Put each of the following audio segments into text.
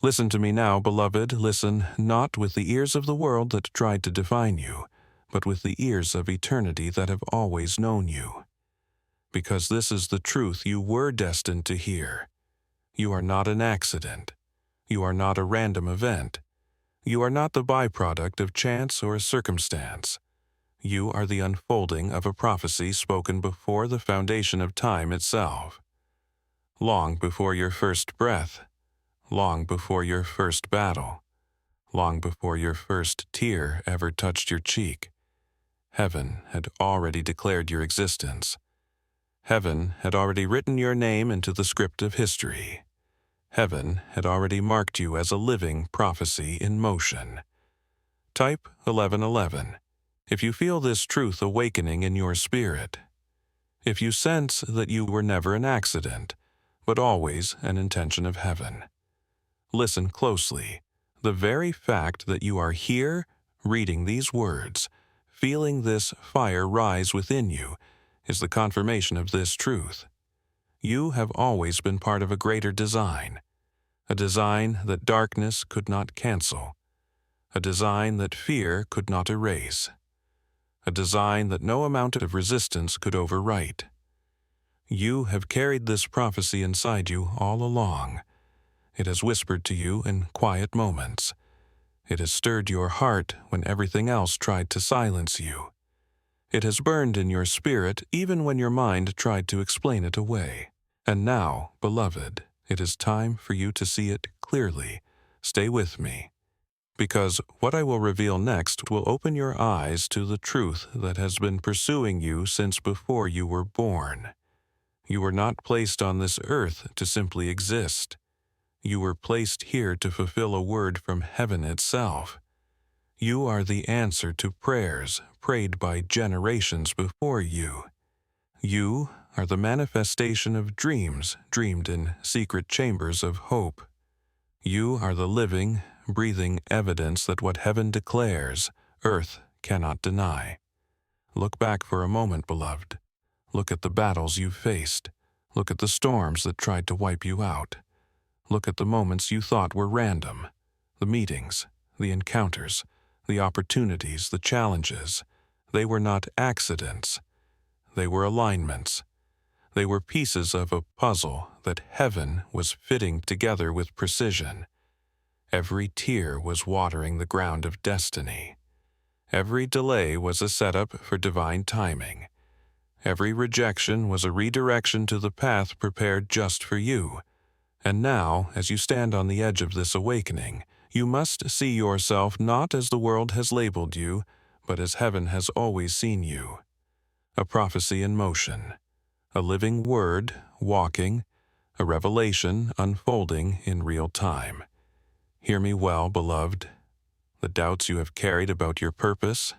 Listen to me now, beloved. Listen not with the ears of the world that tried to define you, but with the ears of eternity that have always known you. Because this is the truth you were destined to hear. You are not an accident. You are not a random event. You are not the byproduct of chance or circumstance. You are the unfolding of a prophecy spoken before the foundation of time itself. Long before your first breath, long before your first battle, long before your first tear ever touched your cheek, heaven had already declared your existence. Heaven had already written your name into the script of history. Heaven had already marked you as a living prophecy in motion. Type 1111 if you feel this truth awakening in your spirit. If you sense that you were never an accident, but always an intention of heaven. Listen closely. The very fact that you are here, reading these words, feeling this fire rise within you, is the confirmation of this truth. You have always been part of a greater design, a design that darkness could not cancel, a design that fear could not erase, a design that no amount of resistance could overwrite. You have carried this prophecy inside you all along. It has whispered to you in quiet moments. It has stirred your heart when everything else tried to silence you. It has burned in your spirit even when your mind tried to explain it away. And now, beloved, it is time for you to see it clearly. Stay with me, because what I will reveal next will open your eyes to the truth that has been pursuing you since before you were born. You were not placed on this earth to simply exist. You were placed here to fulfill a word from heaven itself. You are the answer to prayers prayed by generations before you. You are the manifestation of dreams dreamed in secret chambers of hope. You are the living, breathing evidence that what heaven declares, earth cannot deny. Look back for a moment, beloved. Look at the battles you've faced. Look at the storms that tried to wipe you out. Look at the moments you thought were random, the meetings, the encounters, the opportunities, the challenges. They were not accidents. They were alignments. They were pieces of a puzzle that heaven was fitting together with precision. Every tear was watering the ground of destiny. Every delay was a setup for divine timing. Every rejection was a redirection to the path prepared just for you. And now, as you stand on the edge of this awakening, you must see yourself not as the world has labeled you, but as heaven has always seen you. A prophecy in motion, a living word walking, a revelation unfolding in real time. Hear me well, beloved. The doubts you have carried about your purpose,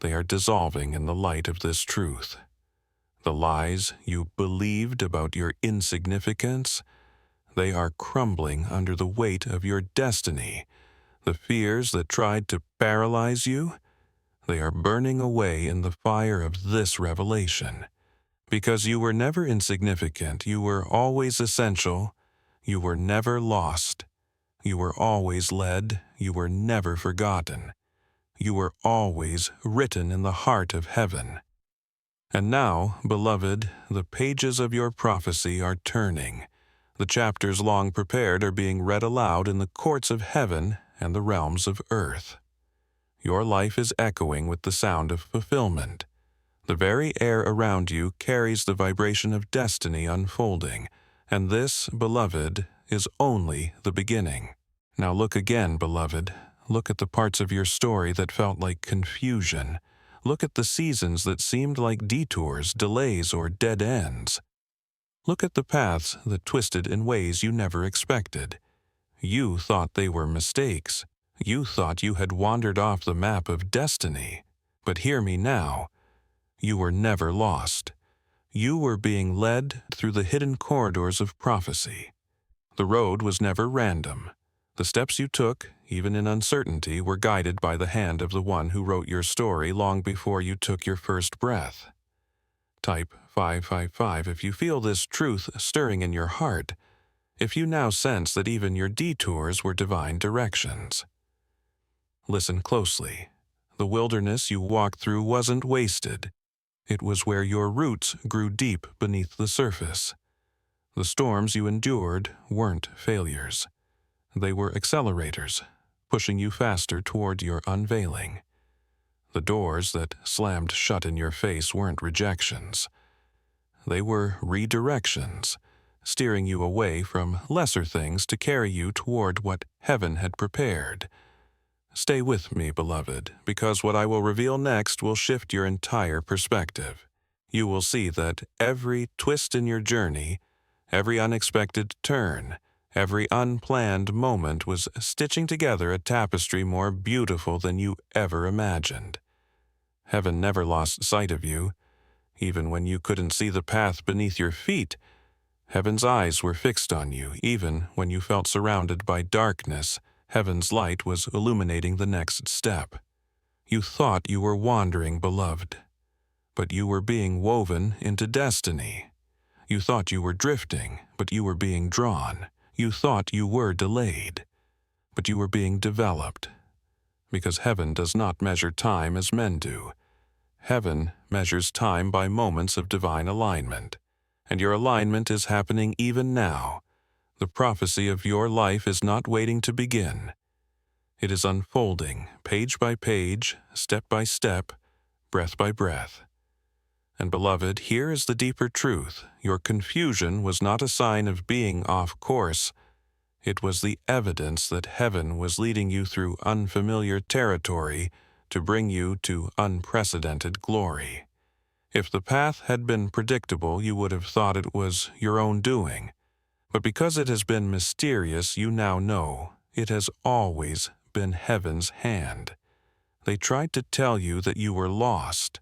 they are dissolving in the light of this truth. The lies you believed about your insignificance, they are crumbling under the weight of your destiny. The fears that tried to paralyze you, they are burning away in the fire of this revelation. Because you were never insignificant, you were always essential, you were never lost. You were always led, you were never forgotten. You were always written in the heart of heaven. And now, beloved, the pages of your prophecy are turning. The chapters long prepared are being read aloud in the courts of heaven and the realms of earth. Your life is echoing with the sound of fulfillment. The very air around you carries the vibration of destiny unfolding, and this, beloved, is only the beginning. Now look again, beloved. Look at the parts of your story that felt like confusion. Look at the seasons that seemed like detours, delays, or dead ends. Look at the paths that twisted in ways you never expected. You thought they were mistakes. You thought you had wandered off the map of destiny. But hear me now. You were never lost. You were being led through the hidden corridors of prophecy. The road was never random. The steps you took, even in uncertainty, were guided by the hand of the one who wrote your story long before you took your first breath. Type 555 if you feel this truth stirring in your heart. if you now sense that even your detours were divine directions. Listen closely. The wilderness you walked through wasn't wasted. It was where your roots grew deep beneath the surface. The storms you endured weren't failures. They were accelerators, pushing you faster toward your unveiling. The doors that slammed shut in your face weren't rejections. They were redirections, steering you away from lesser things to carry you toward what heaven had prepared. Stay with me, beloved, because what I will reveal next will shift your entire perspective. You will see that every twist in your journey, every unexpected turn, every unplanned moment was stitching together a tapestry more beautiful than you ever imagined. Heaven never lost sight of you. Even when you couldn't see the path beneath your feet, Heaven's eyes were fixed on you. Even when you felt surrounded by darkness, Heaven's light was illuminating the next step. You thought you were wandering, beloved, but you were being woven into destiny. You thought you were drifting, but you were being drawn. You thought you were delayed, but you were being developed. Because heaven does not measure time as men do. Heaven measures time by moments of divine alignment, and your alignment is happening even now. The prophecy of your life is not waiting to begin. It is unfolding, page by page, step by step, breath by breath. And beloved, here is the deeper truth. Your confusion was not a sign of being off course. It was the evidence that heaven was leading you through unfamiliar territory to bring you to unprecedented glory. If the path had been predictable, you would have thought it was your own doing. But because it has been mysterious, you now know it has always been heaven's hand. They tried to tell you that you were lost.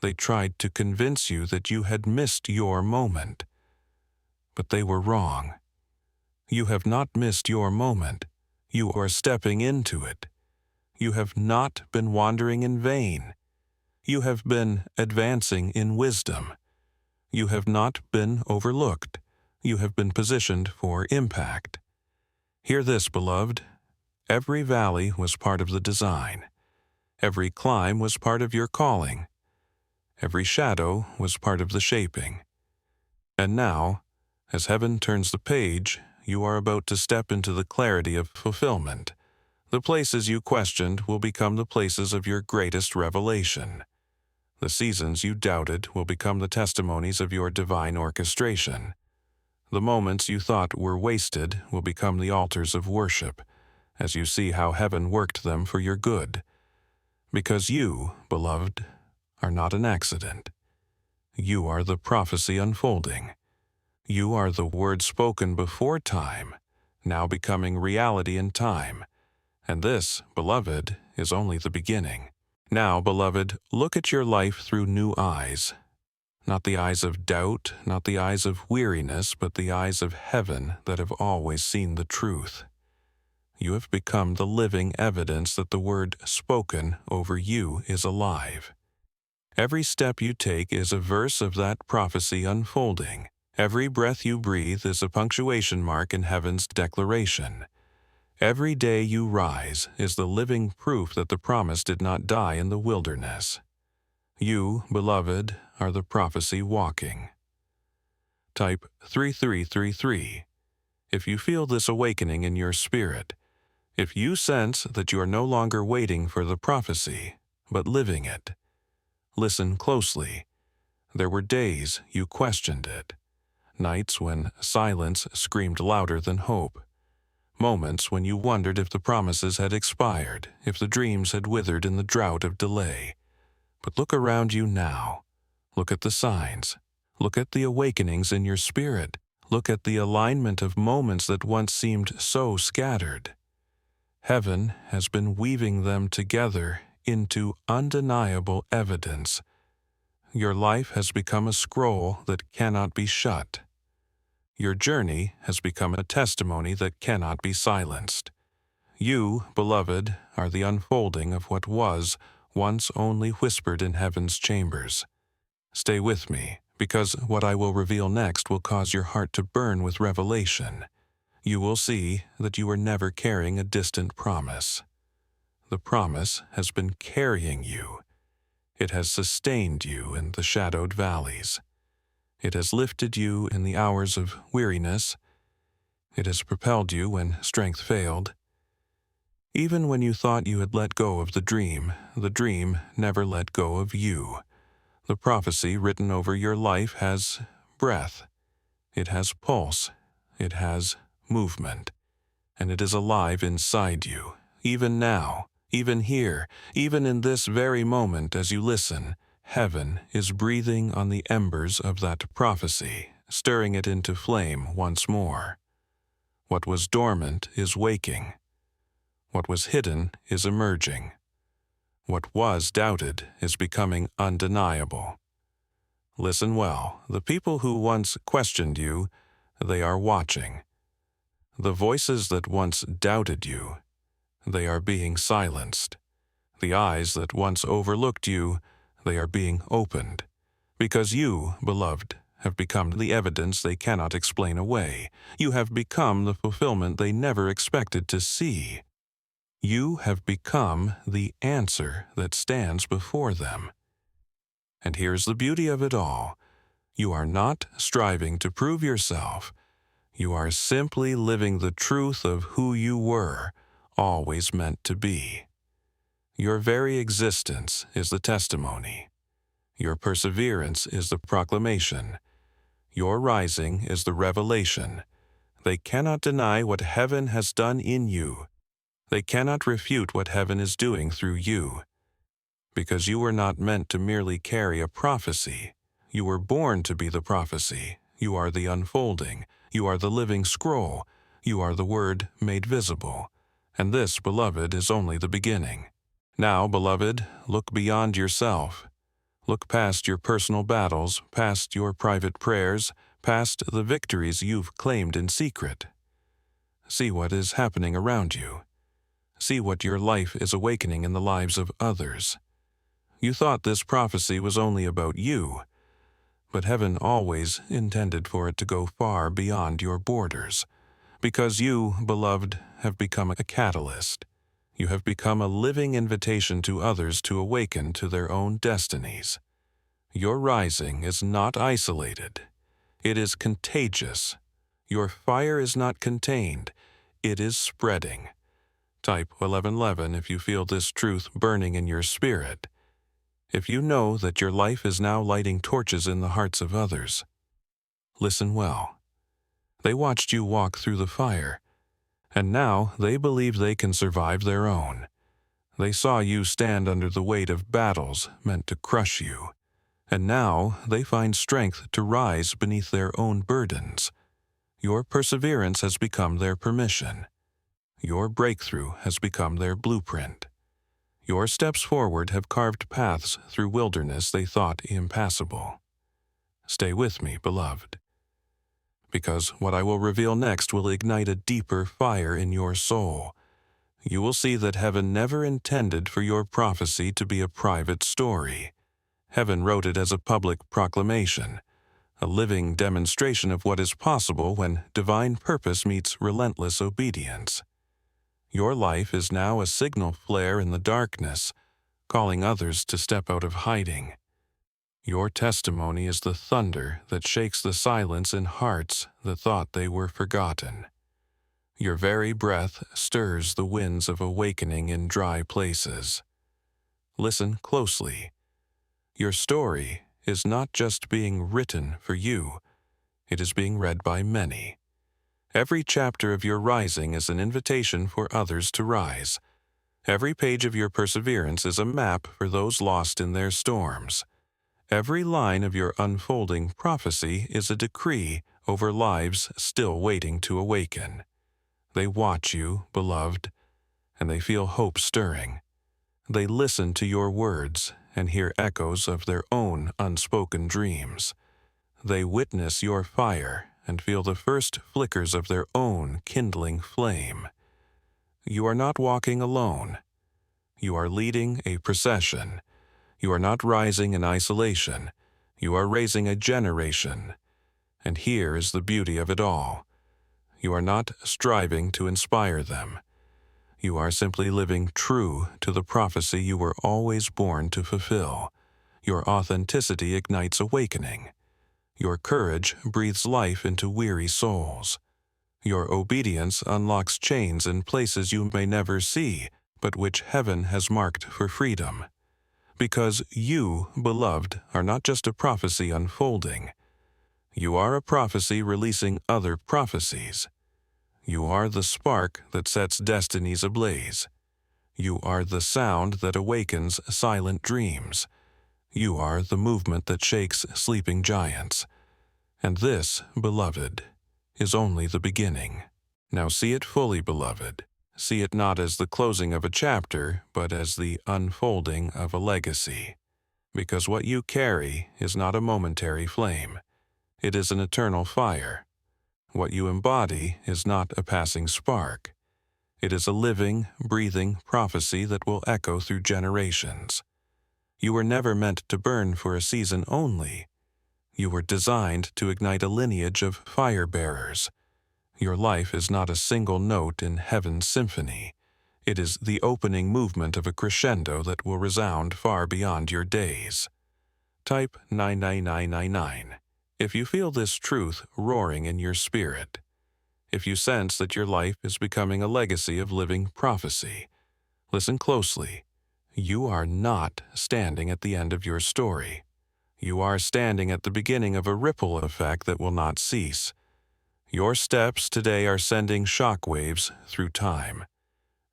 They tried to convince you that you had missed your moment. But they were wrong. You have not missed your moment. You are stepping into it. You have not been wandering in vain. You have been advancing in wisdom. You have not been overlooked. You have been positioned for impact. Hear this, beloved. Every valley was part of the design. Every climb was part of your calling. Every shadow was part of the shaping. And now, as heaven turns the page, you are about to step into the clarity of fulfillment. The places you questioned will become the places of your greatest revelation. The seasons you doubted will become the testimonies of your divine orchestration. The moments you thought were wasted will become the altars of worship, as you see how heaven worked them for your good. Because you, beloved, are not an accident. You are the prophecy unfolding. You are the word spoken before time, now becoming reality in time. And this, beloved, is only the beginning. Now, beloved, look at your life through new eyes. Not the eyes of doubt, not the eyes of weariness, but the eyes of heaven that have always seen the truth. You have become the living evidence that the word spoken over you is alive. Every step you take is a verse of that prophecy unfolding. Every breath you breathe is a punctuation mark in heaven's declaration. Every day you rise is the living proof that the promise did not die in the wilderness. You, beloved, are the prophecy walking. Type 3333. If you feel this awakening in your spirit, if you sense that you are no longer waiting for the prophecy, but living it, listen closely. There were days you questioned it, nights when silence screamed louder than hope, moments when you wondered if the promises had expired, if the dreams had withered in the drought of delay. But look around you now. Look at the signs. Look at the awakenings in your spirit. Look at the alignment of moments that once seemed so scattered. Heaven has been weaving them together into undeniable evidence. Your life has become a scroll that cannot be shut. Your journey has become a testimony that cannot be silenced. You, beloved, are the unfolding of what was once only whispered in heaven's chambers. Stay with me, because what I will reveal next will cause your heart to burn with revelation. You will see that you are never carrying a distant promise. The promise has been carrying you. It has sustained you in the shadowed valleys. It has lifted you in the hours of weariness. It has propelled you when strength failed. Even when you thought you had let go of the dream never let go of you. The prophecy written over your life has breath. It has pulse. It has movement. And it is alive inside you, even now, even here, even in this very moment as you listen. Heaven is breathing on the embers of that prophecy, stirring it into flame once more. What was dormant is waking. What was hidden is emerging. What was doubted is becoming undeniable. Listen well. The people who once questioned you, they are watching. The voices that once doubted you, they are being silenced. The eyes that once overlooked you, they are being opened. Because you, beloved, have become the evidence they cannot explain away. You have become the fulfillment they never expected to see. You have become the answer that stands before them. And here's the beauty of it all. You are not striving to prove yourself. You are simply living the truth of who you were, always meant to be. Your very existence is the testimony. Your perseverance is the proclamation. Your rising is the revelation. They cannot deny what heaven has done in you. They cannot refute what heaven is doing through you. Because you were not meant to merely carry a prophecy. You were born to be the prophecy. You are the unfolding. You are the living scroll. You are the word made visible. And this, beloved, is only the beginning. Now, beloved, look beyond yourself. Look past your personal battles, past your private prayers, past the victories you've claimed in secret. See what is happening around you. See what your life is awakening in the lives of others. You thought this prophecy was only about you, but heaven always intended for it to go far beyond your borders, because you, beloved, have become a catalyst. You have become a living invitation to others to awaken to their own destinies. Your rising is not isolated. It is contagious. Your fire is not contained. It is spreading. Type 1111 if you feel this truth burning in your spirit. If you know that your life is now lighting torches in the hearts of others. Listen well. They watched you walk through the fire, and now they believe they can survive their own. They saw you stand under the weight of battles meant to crush you, and now they find strength to rise beneath their own burdens. Your perseverance has become their permission. Your breakthrough has become their blueprint. Your steps forward have carved paths through wilderness they thought impassable. Stay with me, beloved, because what I will reveal next will ignite a deeper fire in your soul. You will see that heaven never intended for your prophecy to be a private story. Heaven wrote it as a public proclamation, a living demonstration of what is possible when divine purpose meets relentless obedience. Your life is now a signal flare in the darkness, calling others to step out of hiding. Your testimony is the thunder that shakes the silence in hearts that thought they were forgotten. Your very breath stirs the winds of awakening in dry places. Listen closely. Your story is not just being written for you, it is being read by many. Every chapter of your rising is an invitation for others to rise. Every page of your perseverance is a map for those lost in their storms. Every line of your unfolding prophecy is a decree over lives still waiting to awaken. They watch you, beloved, and they feel hope stirring. They listen to your words and hear echoes of their own unspoken dreams. They witness your fire and feel the first flickers of their own kindling flame. You are not walking alone. You are leading a procession. You are not rising in isolation. You are raising a generation. And here is the beauty of it all. You are not striving to inspire them. You are simply living true to the prophecy you were always born to fulfill. Your authenticity ignites awakening. Your courage breathes life into weary souls. Your obedience unlocks chains in places you may never see, but which heaven has marked for freedom. Because you, beloved, are not just a prophecy unfolding. You are a prophecy releasing other prophecies. You are the spark that sets destinies ablaze. You are the sound that awakens silent dreams. You are the movement that shakes sleeping giants. And this, beloved, is only the beginning. Now see it fully, beloved. See it not as the closing of a chapter, but as the unfolding of a legacy. Because what you carry is not a momentary flame. It is an eternal fire. What you embody is not a passing spark. It is a living, breathing prophecy that will echo through generations. You were never meant to burn for a season only. You were designed to ignite a lineage of fire-bearers. Your life is not a single note in heaven's symphony. It is the opening movement of a crescendo that will resound far beyond your days. Type 99999 if you feel this truth roaring in your spirit. If you sense that your life is becoming a legacy of living prophecy. Listen closely. You are not standing at the end of your story. You are standing at the beginning of a ripple effect that will not cease. Your steps today are sending shock waves through time.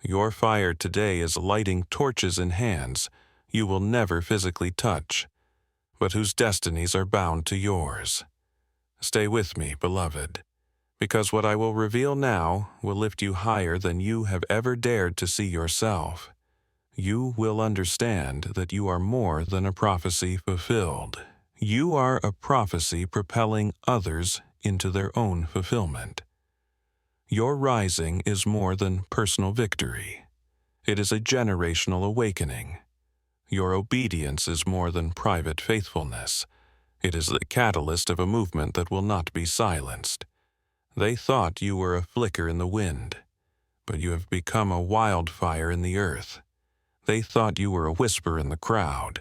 Your fire today is lighting torches in hands you will never physically touch, but whose destinies are bound to yours. Stay with me, beloved, because what I will reveal now will lift you higher than you have ever dared to see yourself. You will understand that you are more than a prophecy fulfilled. You are a prophecy propelling others into their own fulfillment. Your rising is more than personal victory. It is a generational awakening. Your obedience is more than private faithfulness. It is the catalyst of a movement that will not be silenced. They thought you were a flicker in the wind, but you have become a wildfire in the earth. They thought you were a whisper in the crowd,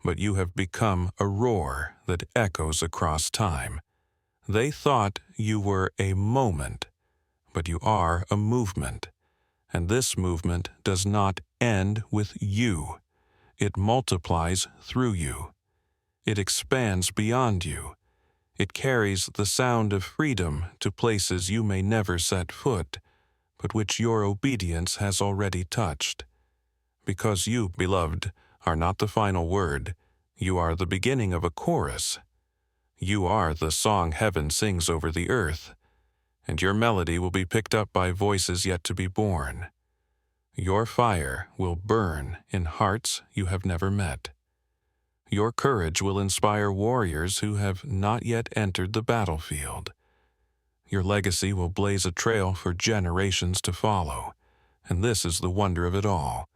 but you have become a roar that echoes across time. They thought you were a moment, but you are a movement. And this movement does not end with you. It multiplies through you. It expands beyond you. It carries the sound of freedom to places you may never set foot, but which your obedience has already touched. Because you, beloved, are not the final word, you are the beginning of a chorus. You are the song heaven sings over the earth, and your melody will be picked up by voices yet to be born. Your fire will burn in hearts you have never met. Your courage will inspire warriors who have not yet entered the battlefield. Your legacy will blaze a trail for generations to follow, and this is the wonder of it all.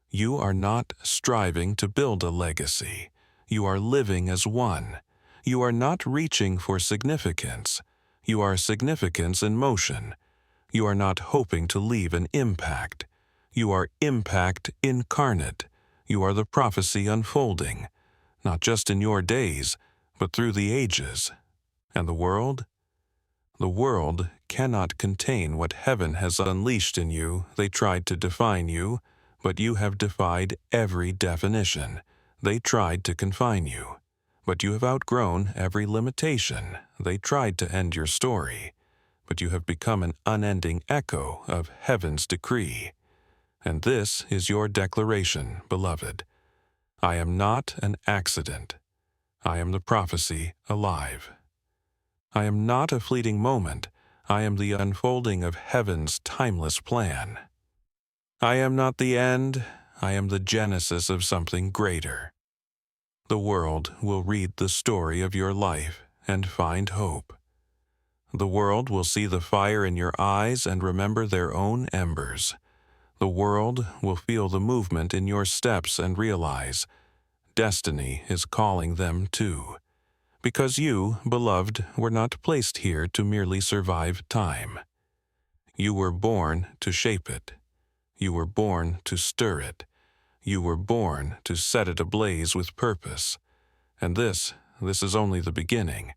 You are not striving to build a legacy. You are living as one. You are not reaching for significance. You are significance in motion. You are not hoping to leave an impact. You are impact incarnate. You are the prophecy unfolding, not just in your days, but through the ages. And the world? The world cannot contain what heaven has unleashed in you. They tried to define you, but you have defied every definition. They tried to confine you, but you have outgrown every limitation. They tried to end your story, but you have become an unending echo of heaven's decree. And this is your declaration, beloved. I am not an accident. I am the prophecy alive. I am not a fleeting moment. I am the unfolding of heaven's timeless plan. I am not the end. I am the genesis of something greater. The world will read the story of your life and find hope. The world will see the fire in your eyes and remember their own embers. The world will feel the movement in your steps and realize destiny is calling them too. Because you, beloved, were not placed here to merely survive time. You were born to shape it. You were born to stir it. You were born to set it ablaze with purpose. And this is only the beginning.